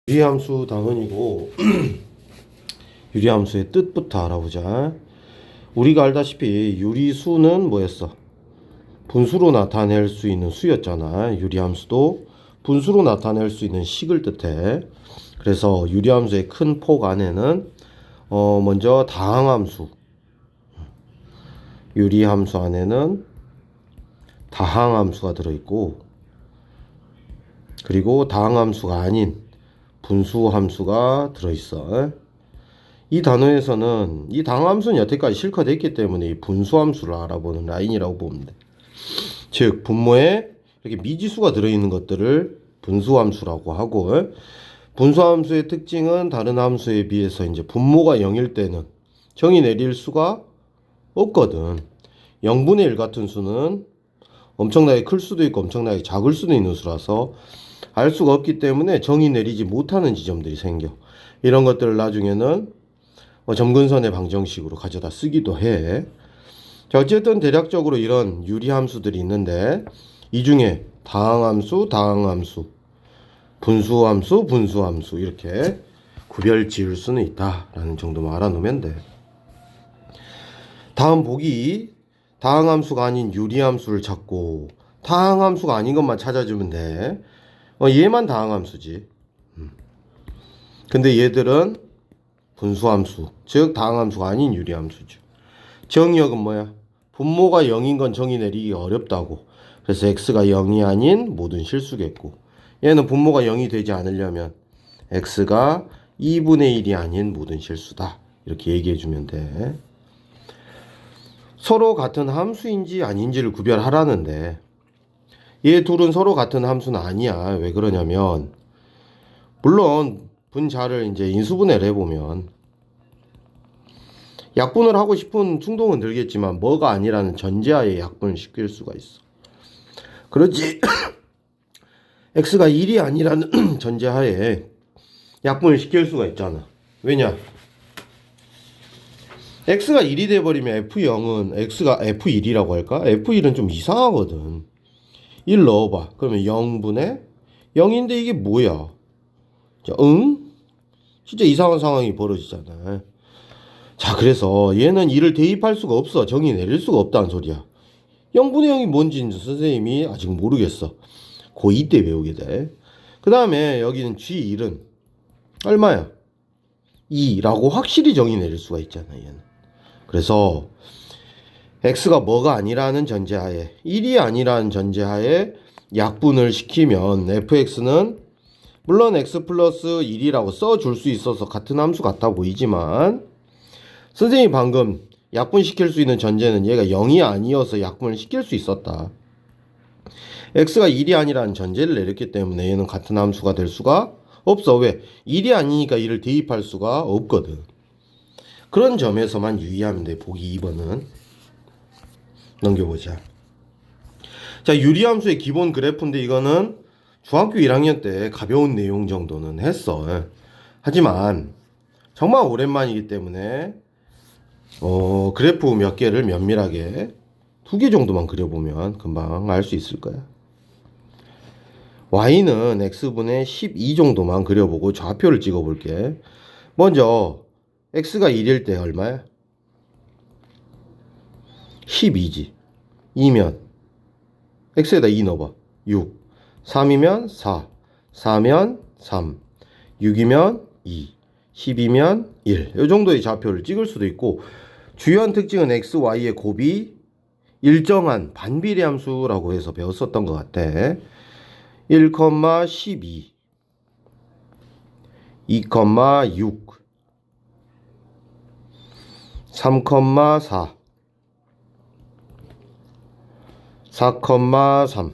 유리함수 당연이고 유리함수의 뜻부터 알아보자. 우리가 알다시피 유리수는 뭐였어? 분수로 나타낼 수 있는 수였잖아. 유리함수도 분수로 나타낼 수 있는 식을 뜻해. 그래서 유리함수의 큰 폭 안에는 먼저 다항함수, 유리함수 안에는 다항함수가 들어있고, 그리고 다항함수가 아닌 분수함수가 들어있어. 이 단어에서는 이 다항함수는 여태까지 실컷했기 때문에 이 분수함수를 알아보는 라인이라고 보면 돼. 즉 분모에 이렇게 미지수가 들어있는 것들을 분수함수라고 하고, 분수함수의 특징은 다른 함수에 비해서 이제 분모가 0일 때는 정의 내릴 수가 없거든. 0분의 1 같은 수는 엄청나게 클 수도 있고 엄청나게 작을 수도 있는 수라서 알 수가 없기 때문에 정의 내리지 못하는 지점들이 생겨. 이런 것들을 나중에는 점근선의 방정식으로 가져다 쓰기도 해. 자, 어쨌든 대략적으로 이런 유리함수들이 있는데, 이 중에 다항함수, 다항함수, 분수함수, 분수함수 이렇게 구별 지을 수는 있다라는 정도만 알아놓으면 돼. 다음 보기, 다항함수가 아닌 유리함수를 찾고 다항함수가 아닌 것만 찾아주면 돼. 얘만 다항함수지. 근데 얘들은 분수함수, 즉 다항함수가 아닌 유리함수죠. 정의역은 뭐야? 분모가 0인 건 정의 내리기 어렵다고. 그래서 x가 0이 아닌 모든 실수겠고, 얘는 분모가 0이 되지 않으려면 x가 2분의 1이 아닌 모든 실수다. 이렇게 얘기해주면 돼. 서로 같은 함수인지 아닌지를 구별하라는데, 얘 둘은 서로 같은 함수는 아니야. 왜 그러냐면, 물론 분자를 이제 인수분해를 해보면 약분을 하고 싶은 충동은 들겠지만 뭐가 아니라는 전제하에 약분을 시킬 수가 있어. 그렇지 x가 1이 아니라는 전제하에 약분을 시킬 수가 있잖아. 왜냐? x가 1이 돼버리면 f0은 x가 f1이라고 할까? f1은 좀 이상하거든. 1 넣어봐. 그러면 0분의 0인데 이게 뭐야? 자, 진짜 이상한 상황이 벌어지잖아. 자, 그래서 얘는 1을 대입할 수가 없어. 정의 내릴 수가 없다는 소리야. 0분의 0이 뭔지 선생님이 아직 모르겠어. 고2 때 배우게 돼. 그 다음에 여기는 G1은 얼마야? 2라고 확실히 정의 내릴 수가 있잖아, 얘는. 그래서 x가 뭐가 아니라는 전제하에, 1이 아니라는 전제하에 약분을 시키면 fx는 물론 x 플러스 1이라고 써줄 수 있어서 같은 함수 같아 보이지만, 선생님이 방금 약분시킬 수 있는 전제는 얘가 0이 아니어서 약분을 시킬 수 있었다. x가 1이 아니라는 전제를 내렸기 때문에 얘는 같은 함수가 될 수가 없어. 왜? 1이 아니니까 1을 대입할 수가 없거든. 그런 점에서만 유의하면 돼. 보기 2번은. 넘겨보자. 자, 유리함수의 기본 그래프인데 이거는 중학교 1학년 때 가벼운 내용 정도는 했어. 하지만 정말 오랜만이기 때문에 그래프 몇 개를 면밀하게 2개 정도만 그려보면 금방 알 수 있을 거야. y는 x분의 12 정도만 그려보고 좌표를 찍어볼게. 먼저 x가 1일 때 얼마야? 12지. 2면 x에다 2 넣어봐. 6. 3이면 4. 4면 3. 6이면 2. 10이면 1. 이 정도의 좌표를 찍을 수도 있고, 주요한 특징은 x, y의 곱이 일정한 반비례 함수라고 해서 배웠었던 것 같아. 1, 12, 2, 6, 3, 4, 4, 3,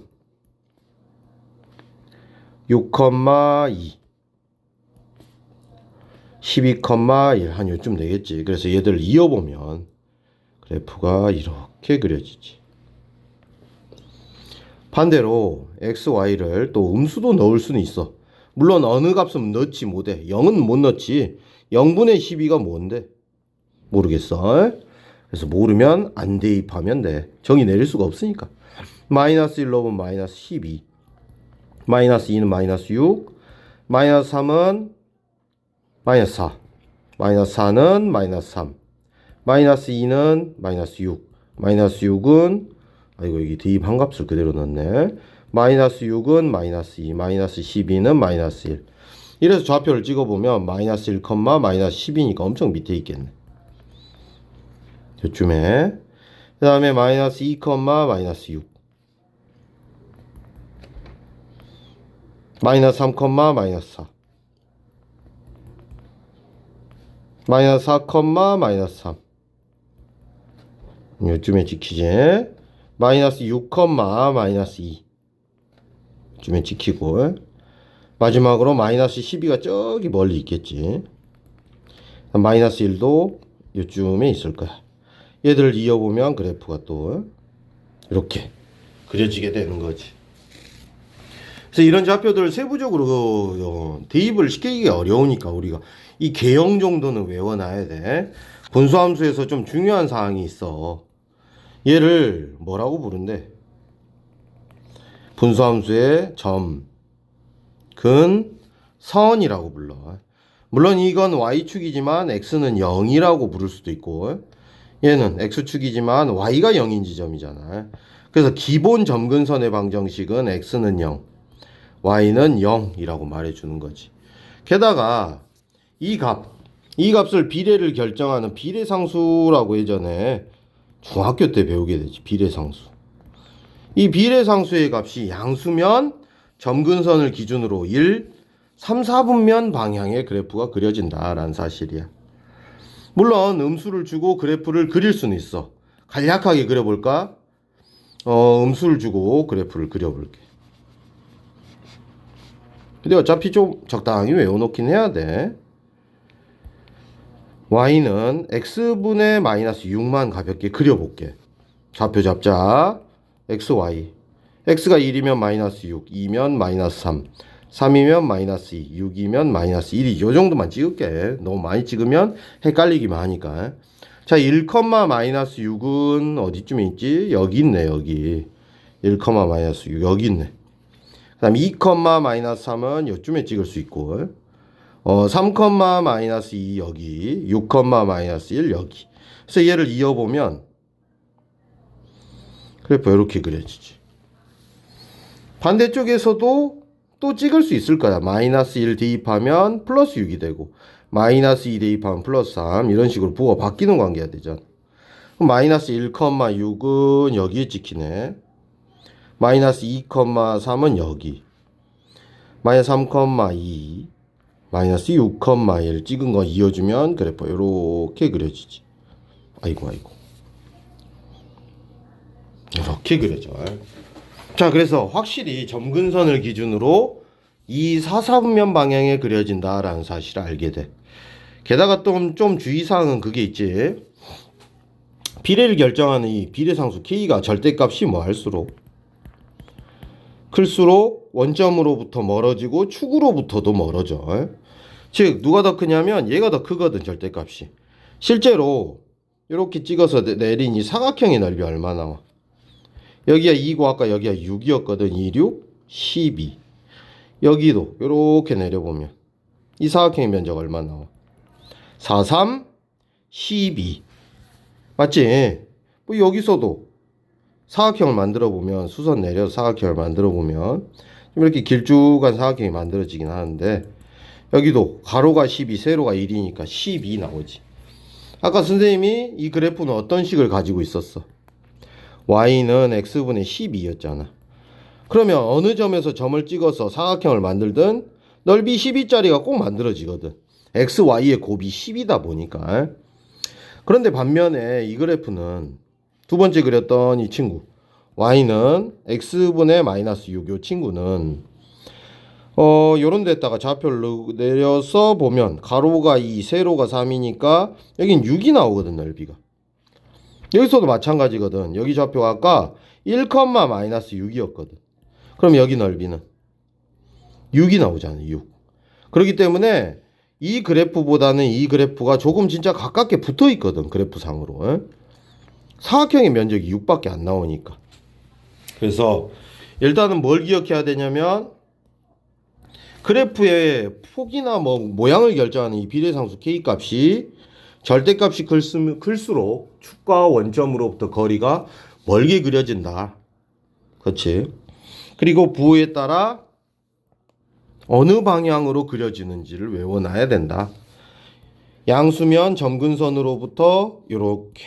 6, 2, 12, 1 한 요쯤 되겠지. 그래서 얘들을 이어보면 그래프가 이렇게 그려지지. 반대로 x, y를 또 음수도 넣을 수는 있어. 물론 어느 값은 넣지 못해. 0은 못 넣지. 0분의 12가 뭔데? 모르겠어. 그래서 모르면 안 대입하면 돼. 정의 내릴 수가 없으니까. 마이너스 1 넣으면 마이너스 12. 마이너스 2는 마이너스 6. 마이너스 3은 마이너스 4. 마이너스 4는 마이너스 3. 마이너스 2는 마이너스 6. 마이너스 6은 아이고 여기 대입 한 값을 그대로 넣네. 마이너스 6은 마이너스 2. 마이너스 12는 마이너스 1. 이래서 좌표를 찍어보면 마이너스 1, 마이너스 10이니까 엄청 밑에 있겠네. 요쯤에. 그 다음에 마이너스 2, 마이너스 6. 마이너스 3, 마이너스 4. 마이너스 4, 마이너스 3. 요쯤에 찍히지. 마이너스 6, 마이너스 2. 요쯤에 찍히고. 마지막으로 마이너스 12가 저기 멀리 있겠지. 마이너스 1도 요쯤에 있을 거야. 얘들을 이어보면 그래프가 또 이렇게 그려지게 되는 거지. 그래서 이런 좌표들 세부적으로 대입을 시키기 어려우니까 우리가 이 개형 정도는 외워놔야 돼. 분수함수에서 좀 중요한 사항이 있어. 얘를 뭐라고 부른대? 분수함수의 점, 근, 선이라고 불러. 물론 이건 y축이지만 x는 0이라고 부를 수도 있고, 얘는 x축이지만 y가 0인 지점이잖아. 그래서 기본 점근선의 방정식은 x는 0, y는 0이라고 말해주는 거지. 게다가 이 값을 비례를 결정하는 비례상수라고 예전에 중학교 때 배우게 되지. 비례상수. 이 비례상수의 값이 양수면 점근선을 기준으로 1, 3, 4분면 방향의 그래프가 그려진다라는 사실이야. 물론 음수를 주고 그래프를 그릴 수는 있어. 간략하게 그려볼까? 음수를 주고 그래프를 그려볼게. 근데 어차피 좀 적당히 외워놓긴 해야 돼. y는 x분의 마이너스 6만 가볍게 그려볼게. 좌표 잡자. xy. x가 1이면 마이너스 6, 2면 마이너스 3, 3이면 마이너스 2, 6이면 마이너스 1이지. 요 정도만 찍을게. 너무 많이 찍으면 헷갈리기만 하니까. 자, 1, 마이너스 6은 어디쯤에 있지? 여기 있네, 여기. 1, 마이너스 6, 여기 있네. 그 다음 2, 마이너스 3은 요쯤에 찍을 수 있고, 3, 마이너스 2 여기, 6, 마이너스 1 여기. 그래서 얘를 이어보면 그래프 이렇게 그려지지. 반대쪽에서도 또 찍을 수 있을 거야. 마이너스 1 대입하면 플러스 6이 되고, 마이너스 2 대입하면 플러스 3, 이런 식으로 부호가 바뀌는 관계가 되잖아. 그럼 마이너스 1, 6은 여기에 찍히네. 마이너스 2, 3은 여기. 마이너스 3, 2, 마이너스 6, 1 찍은 거 이어주면 그래프 이렇게 그려지지. 아이고. 이렇게 그려져. 자, 그래서 확실히 점근선을 기준으로 이 4, 4분면 방향에 그려진다라는 사실을 알게 돼. 게다가 또 좀 주의사항은 그게 있지. 비례를 결정하는 이 비례상수 k가 절대값이 할수록 클수록 원점으로부터 멀어지고 축으로부터도 멀어져. 즉 누가 더 크냐면 얘가 더 크거든, 절대값이. 실제로 이렇게 찍어서 내린 이 사각형의 넓이 얼마 나와? 여기가 2고 아까 여기가 6이었거든. 2, 6, 12. 여기도 이렇게 내려보면 이 사각형의 면적 얼마 나와? 4, 3, 12. 맞지? 뭐 여기서도 사각형을 만들어 보면, 수선 내려서 사각형을 만들어 보면 이렇게 길쭉한 사각형이 만들어지긴 하는데, 여기도 가로가 12, 세로가 1이니까 12 나오지. 아까 선생님이 이 그래프는 어떤 식을 가지고 있었어? y는 x분의 12였잖아. 그러면 어느 점에서 점을 찍어서 사각형을 만들든 넓이 12짜리가 꼭 만들어지거든. x, y의 곱이 10이다 보니까. 그런데 반면에 이 그래프는 두 번째 그렸던 이 친구, y는 x분의 마이너스 6, 이 친구는 요런 데다가 좌표를 내려서 보면 가로가 2, 세로가 3이니까 여긴 6이 나오거든, 넓이가. 여기서도 마찬가지거든. 여기 좌표가 아까 1, 마이너스 6이었거든. 그럼 여기 넓이는 6이 나오잖아, 6. 그렇기 때문에 이 그래프보다는 이 그래프가 조금 진짜 가깝게 붙어 있거든, 그래프상으로. 사각형의 면적이 6밖에 안 나오니까. 그래서 일단은 뭘 기억해야 되냐면 그래프의 폭이나 뭐 모양을 결정하는 이 비례상수 k 값이 절대값이 클수록 축과 원점으로부터 거리가 멀게 그려진다. 그렇지? 그리고 부호에 따라 어느 방향으로 그려지는지를 외워놔야 된다. 양수면 점근선으로부터 이렇게,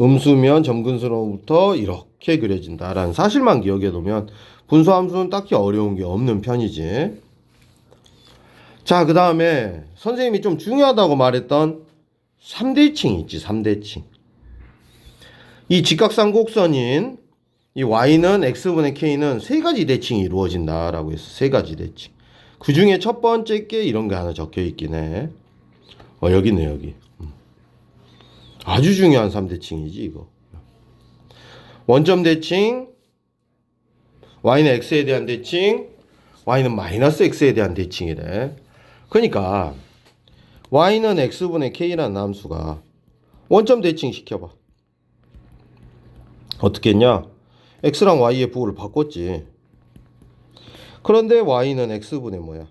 음수면 점근선으로부터 이렇게 그려진다라는 사실만 기억해 두면 분수함수는 딱히 어려운 게 없는 편이지. 자, 그 다음에 선생님이 좀 중요하다고 말했던 3대칭이 있지. 3대칭. 이 직각삼곡선인 이 y는 x분의 k는 세 가지 대칭이 이루어진다라고 했어. 세 가지 대칭. 그 중에 첫 번째 게 이런 게 하나 적혀 있긴 해. 여기 있네, 여기. 아주 중요한 3대칭이지, 이거. 원점 대칭, y는 x에 대한 대칭, y는 마이너스 x에 대한 대칭이래. 그러니까 y는 x분의 k라는 함수가 원점 대칭 시켜봐. 어떻게 했냐? x랑 y의 부호를 바꿨지. 그런데 y는 x분의 뭐야?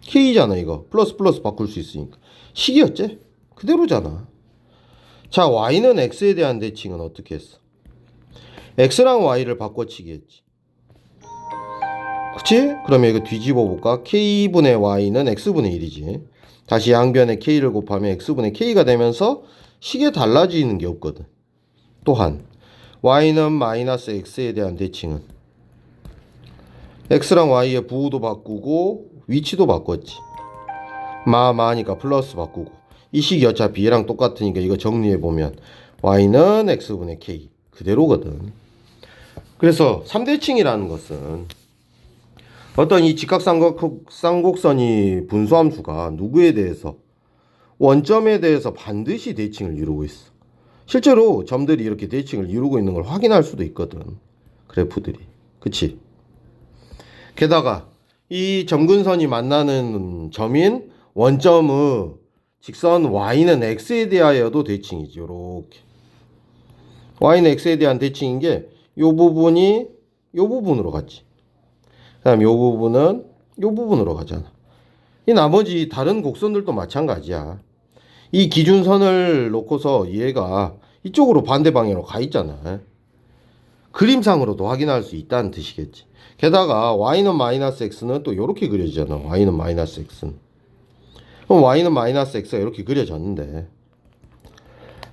k잖아, 이거. 플러스 플러스 바꿀 수 있으니까. 식이었지? 그대로잖아. 자, y는 x에 대한 대칭은 어떻게 했어? x랑 y를 바꿔치기 했지. 그치? 그러면 이거 뒤집어 볼까? k분의 y는 x분의 1이지. 다시 양변에 k를 곱하면 x분의 k가 되면서 식에 달라지는 게 없거든. 또한 y는 마이너스 x에 대한 대칭은 x랑 y의 부호도 바꾸고 위치도 바꿨지. 마니까 플러스 바꾸고 이 식이 어차피 얘랑 똑같으니까 이거 정리해보면 y는 x분의 k 그대로거든. 그래서 3대칭이라는 것은 어떤 이 직각삼곡선이 분수함수가 누구에 대해서 원점에 대해서 반드시 대칭을 이루고 있어. 실제로 점들이 이렇게 대칭을 이루고 있는 걸 확인할 수도 있거든. 그래프들이. 그치? 게다가 이 점근선이 만나는 점인 원점의 직선 y는 x에 대하여도 대칭이지. 요렇게 y는 x에 대한 대칭인 게 요 부분이 요 부분으로 갔지. 그 다음에 요 부분은 요 부분으로 가잖아. 이 나머지 다른 곡선들도 마찬가지야. 이 기준선을 놓고서 얘가 이쪽으로 반대 방향으로 가 있잖아. 그림상으로도 확인할 수 있다는 뜻이겠지. 게다가 y는 마이너스 x는 또 이렇게 그려지잖아. y는 마이너스 x는. 그럼 y는 마이너스 x가 이렇게 그려졌는데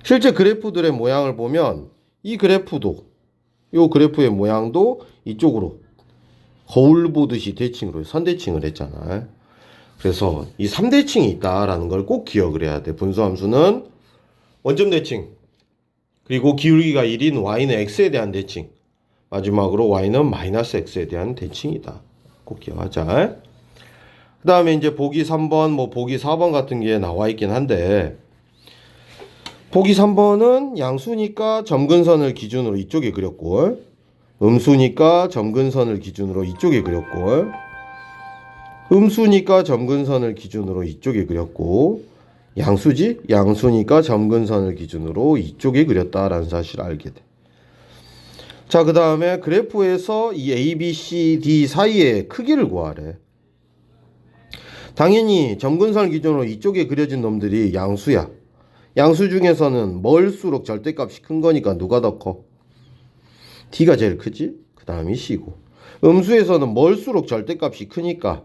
실제 그래프들의 모양을 보면 이 그래프도 이 그래프의 모양도 이쪽으로 거울 보듯이 대칭으로 선대칭을 했잖아. 그래서 이 3대칭이 있다라는 걸 꼭 기억을 해야 돼. 분수함수는 원점 대칭, 그리고 기울기가 1인 y는 x에 대한 대칭, 마지막으로 y는 마이너스 x에 대한 대칭이다. 꼭 기억하자. 그 다음에 이제 보기 3번, 뭐 보기 4번 같은 게 나와 있긴 한데, 보기 3번은 양수니까 점근선을 기준으로 이쪽에 그렸고, 음수니까 점근선을 기준으로 이쪽에 그렸고, 음수니까 점근선을 기준으로 이쪽에 그렸고, 양수지? 양수니까 점근선을 기준으로 이쪽에 그렸다라는 사실을 알게 돼. 자, 그 다음에 그래프에서 이 A, B, C, D 사이의 크기를 구하래. 당연히 점근선을 기준으로 이쪽에 그려진 놈들이 양수야. 양수 중에서는 멀수록 절대값이 큰 거니까 누가 더 커? D가 제일 크지? 그 다음이 C고. 음수에서는 멀수록 절대값이 크니까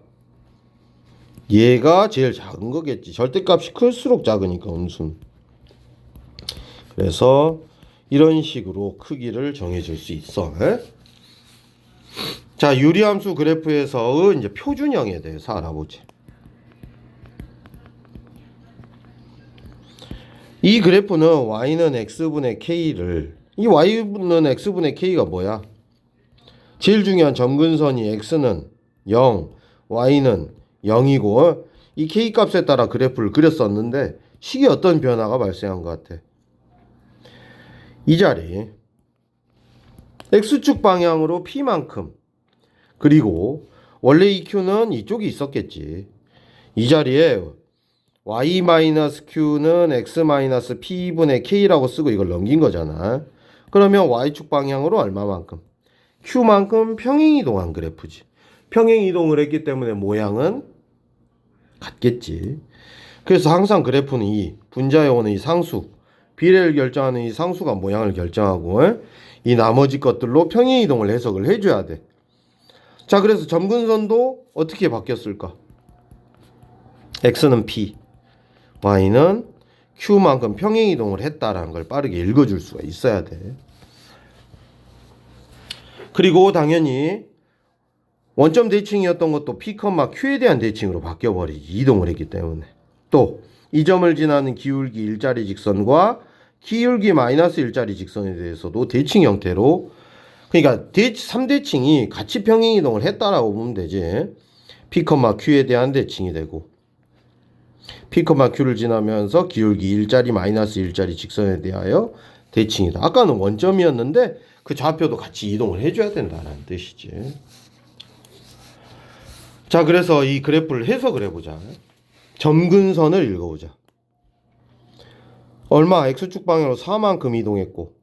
얘가 제일 작은 거겠지. 절대값이 클수록 작으니까 음수는. 그래서 이런 식으로 크기를 정해줄 수 있어. 에? 자, 유리함수 그래프에서의 이제 표준형에 대해서 알아보지. 이 그래프는 y는 x분의 k를, 이 y는 x분의 k가 뭐야? 제일 중요한 점근선이 x는 0, y는 0이고 이 k 값에 따라 그래프를 그렸었는데 식이 어떤 변화가 발생한 것 같아? 이 자리 x축 방향으로 p만큼, 그리고 원래 이 q는 이쪽이 있었겠지. 이 자리에 y-q는 x-p분의 k라고 쓰고 이걸 넘긴 거잖아. 그러면 y축 방향으로 얼마만큼? q만큼 평행이동한 그래프지. 평행 이동을 했기 때문에 모양은 같겠지. 그래서 항상 그래프는 이 분자에 오는 이 상수, 비례를 결정하는 이 상수가 모양을 결정하고 이 나머지 것들로 평행 이동을 해석을 해줘야 돼. 자, 그래서 점근선도 어떻게 바뀌었을까? x는 p, y는 q만큼 평행 이동을 했다라는 걸 빠르게 읽어줄 수가 있어야 돼. 그리고 당연히 원점 대칭이었던 것도 p, q에 대한 대칭으로 바뀌어버리지. 이동을 했기 때문에. 또 이 점을 지나는 기울기 일자리 직선과 기울기 마이너스 일자리 직선에 대해서도 대칭 형태로, 그러니까 3대칭이 같이 평행 이동을 했다라고 보면 되지. p, q에 대한 대칭이 되고 p, q를 지나면서 기울기 일자리 마이너스 일자리 직선에 대하여 대칭이다. 아까는 원점이었는데 그 좌표도 같이 이동을 해줘야 된다는 뜻이지. 자, 그래서 이 그래프를 해석을 해보자. 점근선을 읽어보자. 얼마 x축 방향으로 4만큼 이동했고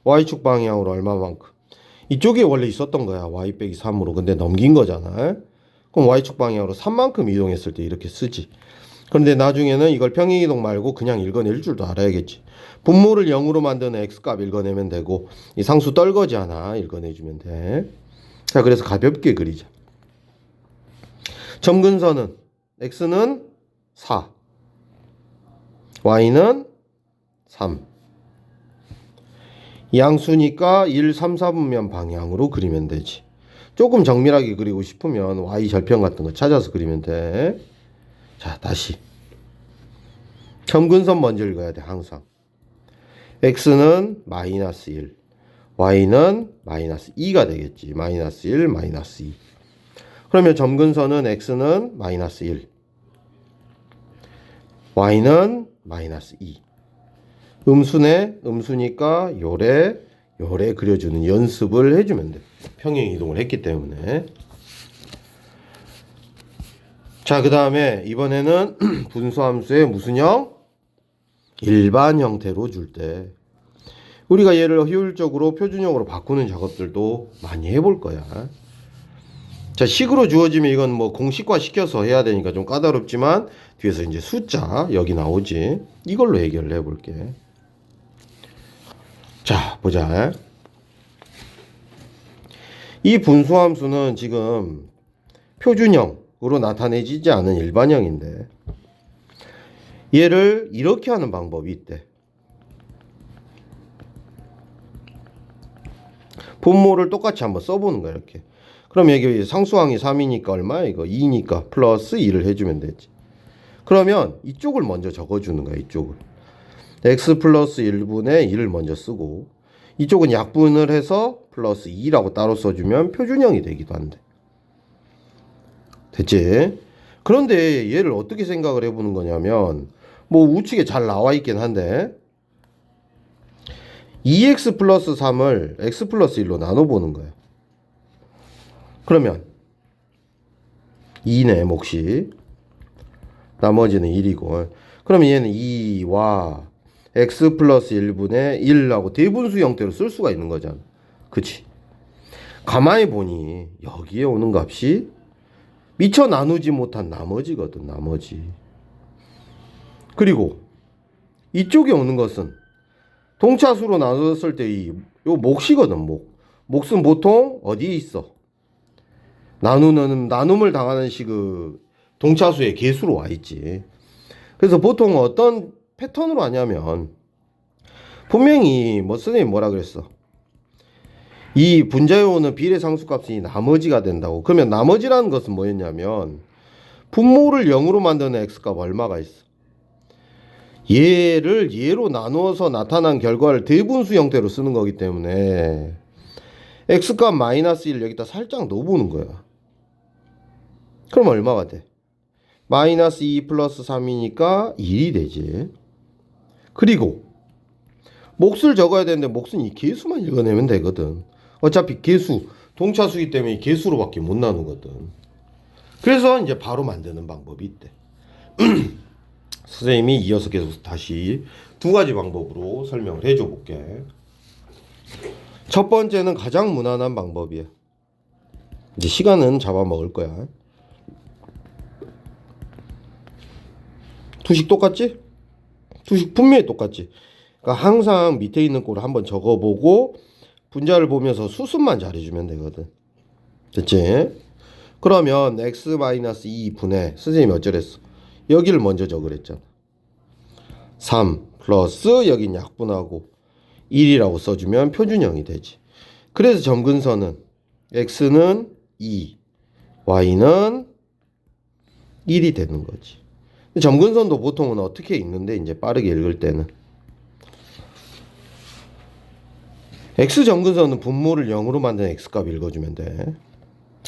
y축 방향으로 얼마만큼. 이쪽에 원래 있었던 거야. y 빼기 3으로. 근데 넘긴 거잖아. 그럼 y축 방향으로 3만큼 이동했을 때 이렇게 쓰지. 그런데 나중에는 이걸 평행이동 말고 그냥 읽어낼 줄도 알아야겠지. 분모를 0으로 만드는 x값 읽어내면 되고 이 상수 떨거지 하나 읽어내주면 돼. 자, 그래서 가볍게 그리자. 점근선은 x는 4, y는 3. 양수니까 1, 3, 4분면 방향으로 그리면 되지. 조금 정밀하게 그리고 싶으면 y 절편 같은 거 찾아서 그리면 돼. 자, 다시 점근선 먼저 읽어야 돼. 항상 x는 마이너스 1, y는 마이너스 2가 되겠지. 마이너스 1, 마이너스 2. 그러면 점근선은 x는 마이너스 1, y는 마이너스 2. 음수네. 음수니까 요래 그려주는 연습을 해주면 돼. 평행 이동을 했기 때문에. 자, 그 다음에 이번에는 분수함수의 무슨 형? 일반 형태로 줄 때 우리가 얘를 효율적으로 표준형으로 바꾸는 작업들도 많이 해볼 거야. 자, 식으로 주어지면 이건 뭐 공식화 시켜서 해야 되니까 좀 까다롭지만 뒤에서 이제 숫자 여기 나오지. 이걸로 해결을 해볼게. 자, 보자. 이 분수함수는 지금 표준형으로 나타내지지 않은 일반형인데 얘를 이렇게 하는 방법이 있대. 분모를 똑같이 한번 써보는 거야. 이렇게. 그럼 여기 상수항이 3이니까 얼마야? 이거 2니까 플러스 2를 해주면 되지. 그러면 이쪽을 먼저 적어주는 거야. 이쪽을 x 플러스 1분의 1을 먼저 쓰고 이쪽은 약분을 해서 플러스 2라고 따로 써주면 표준형이 되기도 한대. 됐지? 그런데 얘를 어떻게 생각을 해보는 거냐면 뭐 우측에 잘 나와 있긴 한데 2x 플러스 3을 x 플러스 1로 나눠보는 거야. 그러면 2네 몫이. 나머지는 1이고. 그러면 얘는 2와 x 플러스 1분의 1하고 대분수 형태로 쓸 수가 있는 거잖아. 그치? 가만히 보니 여기에 오는 값이 미처 나누지 못한 나머지거든. 나머지. 그리고 이쪽에 오는 것은 동차수로 나눴을 때 요 몫이거든. 몫은 보통 어디에 있어? 나눔을 당하는 식의 동차수의 개수로 와 있지. 그래서 보통 어떤 패턴으로 하냐면 분명히 선생님이 뭐라 그랬어? 이 분자에 오는 비례 상수값이 나머지가 된다고. 그러면 나머지라는 것은 뭐였냐면 분모를 0으로 만드는 x값 얼마가 있어? 얘를 얘로 나누어서 나타난 결과를 대분수 형태로 쓰는 거기 때문에 x값 마이너스 1 여기다 살짝 넣어보는 거야. 그럼 얼마가 돼? 마이너스 2 플러스 3이니까 1이 되지. 그리고 몫을 적어야 되는데 몫은 이 개수만 읽어내면 되거든. 어차피 개수, 동차수이기 때문에 개수로밖에 못 나누거든. 그래서 이제 바로 만드는 방법이 있대. 선생님이 이어서 계속 다시 두 가지 방법으로 설명을 해줘 볼게. 첫 번째는 가장 무난한 방법이야. 이제 시간은 잡아먹을 거야. 투식 똑같지? 투식 분명히 똑같지. 그러니까 항상 밑에 있는 꼴을 한번 적어보고 분자를 보면서 수순만 잘해주면 되거든. 됐지? 그러면 x-2분의 선생님이 어쩌랬어? 여기를 먼저 적으랬잖아. 3 플러스 여긴 약분하고 1이라고 써주면 표준형이 되지. 그래서 점근선은 x는 2, y는 1이 되는 거지. 점근선도 보통은 어떻게 읽는데 이제 빠르게 읽을 때는 x 점근선은 분모를 0으로 만든 x값 읽어주면 돼.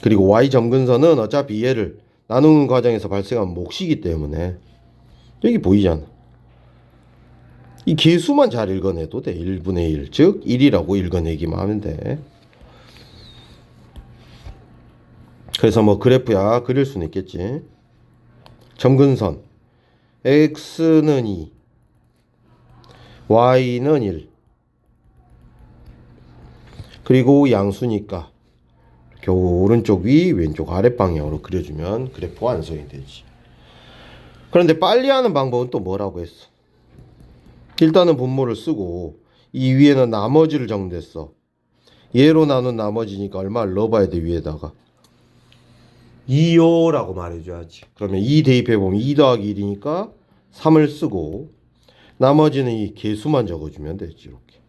그리고 y 점근선은 어차피 얘를 나누는 과정에서 발생한 몫이기 때문에 여기 보이잖아. 이 개수만 잘 읽어내도 돼. 1분의 1, 즉 1이라고 읽어내기만 하면 돼. 그래서 뭐 그래프야 그릴 수는 있겠지. 점근선 x는 2, y는 1. 그리고 양수니까 이렇게 오른쪽 위, 왼쪽 아래 방향으로 그려주면 그래프 완성이 되지. 그런데 빨리 하는 방법은 또 뭐라고 했어? 일단은 분모를 쓰고 이 위에는 나머지를 정됐어. 얘로 나눈 나머지니까 얼마를 넣어봐야 돼 위에다가 2요라고 말해줘야지. 그러면 2 대입해보면 2 더하기 1이니까 3을 쓰고 나머지는 이 개수만 적어주면 되지. 이렇게.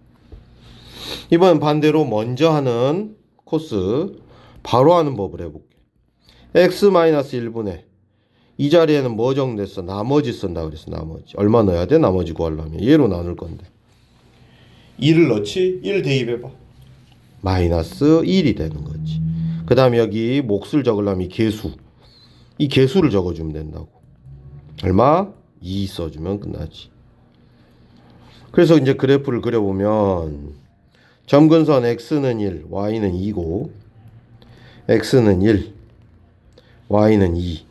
이번엔 반대로 먼저 하는 코스 바로 하는 법을 해볼게. x-1분의 이 자리에는 뭐 정됐어? 나머지 쓴다 그랬어. 나머지 얼마 넣어야 돼? 나머지 구하려면 얘로 나눌 건데 2를 넣지? 1 대입해봐. 마이너스 1이 되는 거지. 그 다음에 여기 몫을 적으려면 이 개수를 적어주면 된다고. 얼마? 2 써주면 끝나지. 그래서 이제 그래프를 그려보면 점근선 x는 1, y는 2고 x는 1, y는 2.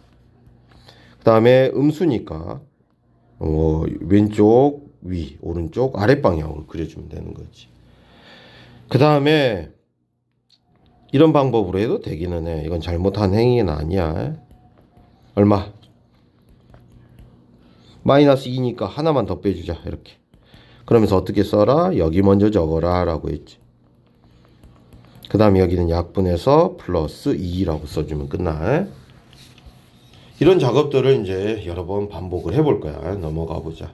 그 다음에 음수니까 왼쪽 위, 오른쪽 아래 방향으로 그려주면 되는 거지. 그 다음에 이런 방법으로 해도 되기는 해. 이건 잘못한 행위는 아니야. 얼마? 마이너스 2니까 하나만 더 빼주자. 이렇게. 그러면서 어떻게 써라? 여기 먼저 적어라 라고 했지. 그 다음에 여기는 약분해서 플러스 2라고 써주면 끝나. 이런 작업들을 이제 여러 번 반복을 해볼 거야. 넘어가 보자.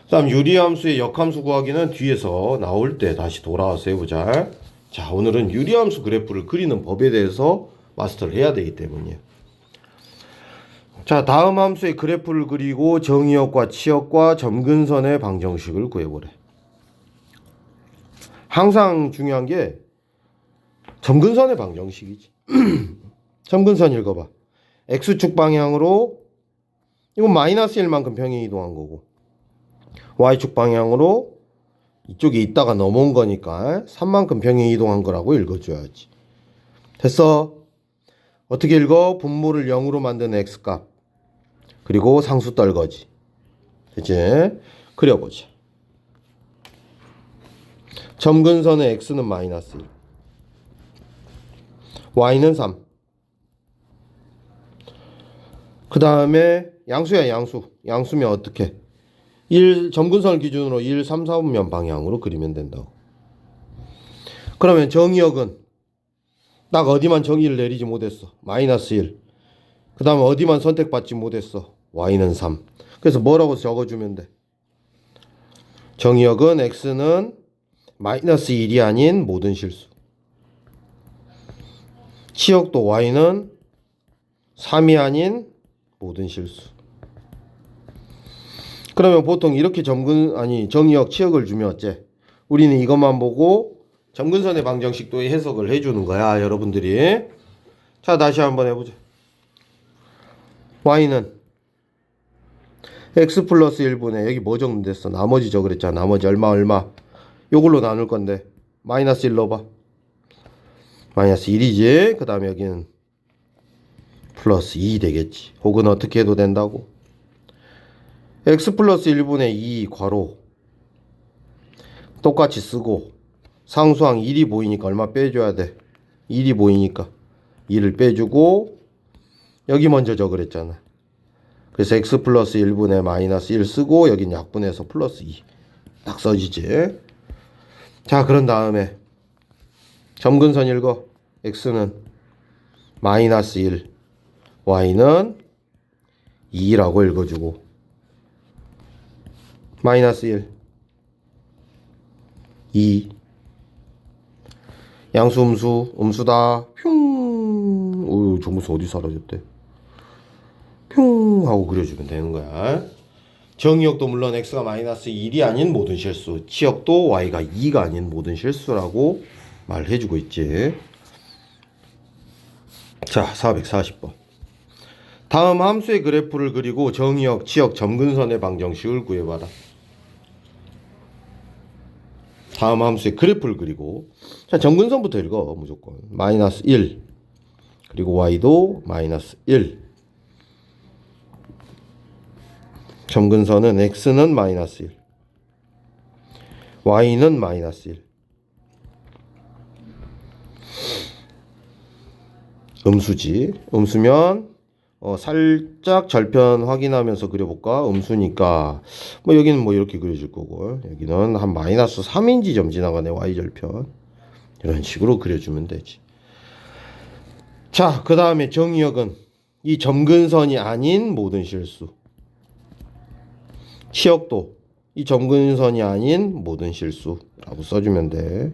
그 다음 유리함수의 역함수 구하기는 뒤에서 나올 때 다시 돌아와서 해보자. 자, 오늘은 유리함수 그래프를 그리는 법에 대해서 마스터를 해야 되기 때문이에요. 자, 다음 함수의 그래프를 그리고 정의역과 치역과 점근선의 방정식을 구해보래. 항상 중요한 게 점근선의 방정식이지. 점근선 읽어봐. x축 방향으로 이건 마이너스 1만큼 평행 이동한 거고 y축 방향으로 이쪽에 있다가 넘어온 거니까 3만큼 평행 이동한 거라고 읽어줘야지. 됐어? 어떻게 읽어? 분모를 0으로 만든 x값 그리고 상수 떨거지. 이제 그려보자. 점근선의 x는 마이너스 1, y는 3. 그 다음에 양수야 양수. 양수면 어떻게? 1 점근선을 기준으로 1, 3, 4분면 방향으로 그리면 된다고. 그러면 정의역은 딱 어디만 정의를 내리지 못했어? 마이너스 1. 그 다음에 어디만 선택받지 못했어? y는 3. 그래서 뭐라고 적어주면 돼? 정의역은 x는 마이너스 1이 아닌 모든 실수. 치역도 y는 3이 아닌 모든 실수. 그러면 보통 이렇게 정의역 치역을 주면 어째? 우리는 이것만 보고 점근선의 방정식도 해석을 해주는 거야, 여러분들이. 자, 다시 한번 해보자. y는 x 플러스 1분의 여기 뭐 정도됐어? 나머지죠 그랬잖아. 나머지 얼마 요걸로 나눌 건데 마이너스 1 넣어봐. 마이너스 1이지. 그 다음에 여기는 플러스 2 되겠지. 혹은 어떻게 해도 된다고? x 플러스 1분의 2 괄호 똑같이 쓰고 상수항 1이 보이니까 얼마 빼줘야 돼? 1이 보이니까 2를 빼주고 여기 먼저 적으랬잖아. 그래서 x 플러스 1분의 마이너스 1 쓰고 여긴 약분해서 플러스 2 딱 써지지. 자, 그런 다음에 점근선 읽어. x는 마이너스 1, y는 2라고 읽어주고 마이너스 1, 2 양수 음수다. 흉. 오, 정무수 어디 사라졌대. 흉 하고 그려주면 되는 거야. 정의역도 물론 x가 마이너스 1이 아닌 모든 실수, 치역도 y가 2가 아닌 모든 실수라고 말해주고 있지. 자, 440번. 다음 함수의 그래프를 그리고 정의역, 치역, 점근선의 방정식을 구해봐라. 다음 함수의 그래프를 그리고, 자, 점근선부터 읽어. 무조건 마이너스 1 그리고 y도 마이너스 1. 점근선은 x는 마이너스 1, y는 마이너스 1. 음수지. 음수면 살짝 절편 확인하면서 그려볼까? 음수니까 뭐 여기는 뭐 이렇게 그려질 거고, 여기는 한 마이너스 3인지 점 지나가네. y절편 이런 식으로 그려주면 되지. 자, 그 다음에 정의역은 이 점근선이 아닌 모든 실수, 치역도 이 점근선이 아닌 모든 실수라고 써주면 돼.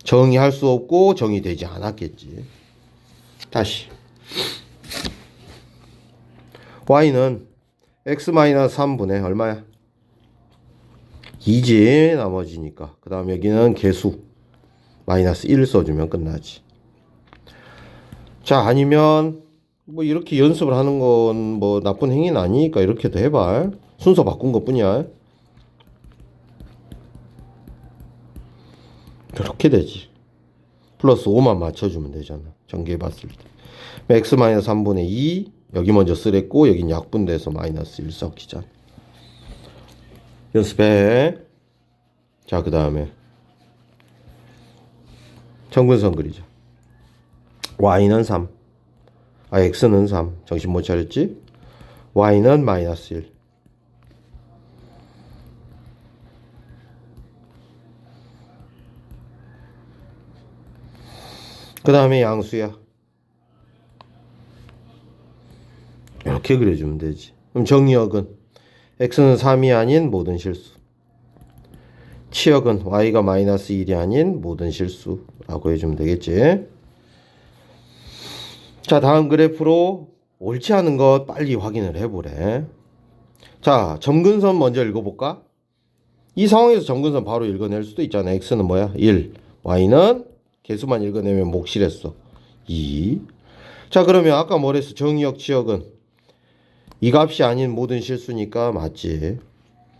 정의할 수 없고 정의되지 않았겠지. 다시 y는 x-3분의 얼마야? 2지 나머지니까. 그 다음 여기는 개수 마이너스 1 써주면 끝나지. 자, 아니면 뭐 이렇게 연습을 하는 건 뭐 나쁜 행위는 아니니까 이렇게도 해봐. 순서 바꾼 것 뿐이야. 이렇게 되지. 플러스 5만 맞춰주면 되잖아. 전개해 봤을 때. x-3분의 2 여기 먼저 쓰랬고 여긴 약분돼서 마이너스 1 섞이잖아. 연습해. 자, 그 다음에 점근선 그리자. y는 3, x는 3. 정신 못 차렸지? y는 마이너스 1. 그 다음에 양수야. 이렇게 그려주면 되지. 그럼 정의역은 x는 3이 아닌 모든 실수, 치역은 y가 마이너스 1이 아닌 모든 실수라고 해주면 되겠지. 자, 다음 그래프로 옳지 않은 것 빨리 확인을 해보래. 자, 점근선 먼저 읽어볼까? 이 상황에서 점근선 바로 읽어낼 수도 있잖아. x는 뭐야? 1, y는 개수만 읽어내면 몫이랬어. 2. 자, 그러면 아까 뭐랬어? 정의역, 치역은 이 값이 아닌 모든 실수니까 맞지.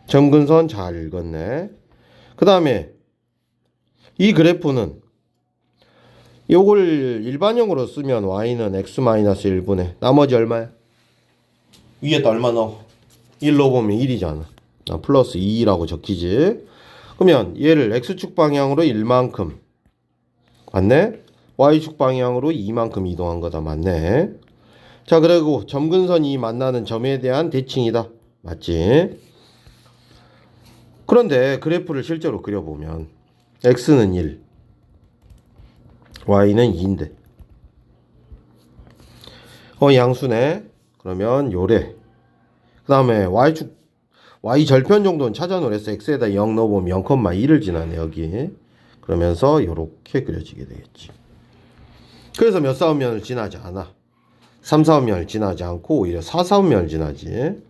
점근선 잘 읽었네. 그 다음에 이 그래프는 요걸 일반형으로 쓰면 y는 x-1분의 나머지 얼마야? 위에다 얼마 넣어? 1 넣어보면 1이잖아. 플러스 2라고 적히지. 그러면 얘를 x축 방향으로 1만큼 맞네? y축 방향으로 2만큼 이동한 거다. 맞네. 자, 그리고 점근선이 만나는 점에 대한 대칭이다. 맞지? 그런데 그래프를 실제로 그려보면 x는 1, y는 2인데 양수네. 그러면 요래. 그 다음에 y축 y절편 정도는 찾아놓으랬어. x에다 0 넣어보면 0,1을 지나네 여기. 그러면서 요렇게 그려지게 되겠지. 그래서 몇 사분면을 지나지 않아. 3, 4분면을 지나지 않고 오히려 4, 4분면을 지나지.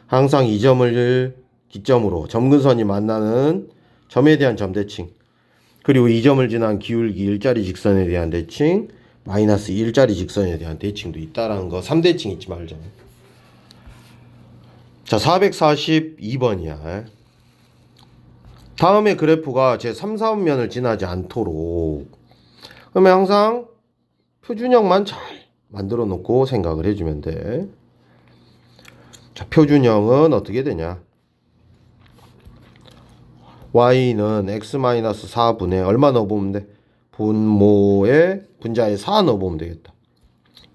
항상 이 점을 기점으로 점근선이 만나는 점에 대한 점대칭, 그리고 이 점을 지난 기울기 일자리 직선에 대한 대칭, 마이너스 일자리 직선에 대한 대칭도 있다라는 거 3대칭 잊지 말자. 자, 442번이야. 다음에 그래프가 제 3, 4분면을 지나지 않도록, 그러면 항상 표준형만 잘 만들어 놓고 생각을 해주면 돼. 자, 표준형은 어떻게 되냐? y는 x-4분의 얼마 넣어보면 돼? 분모에 분자에 4 넣어보면 되겠다.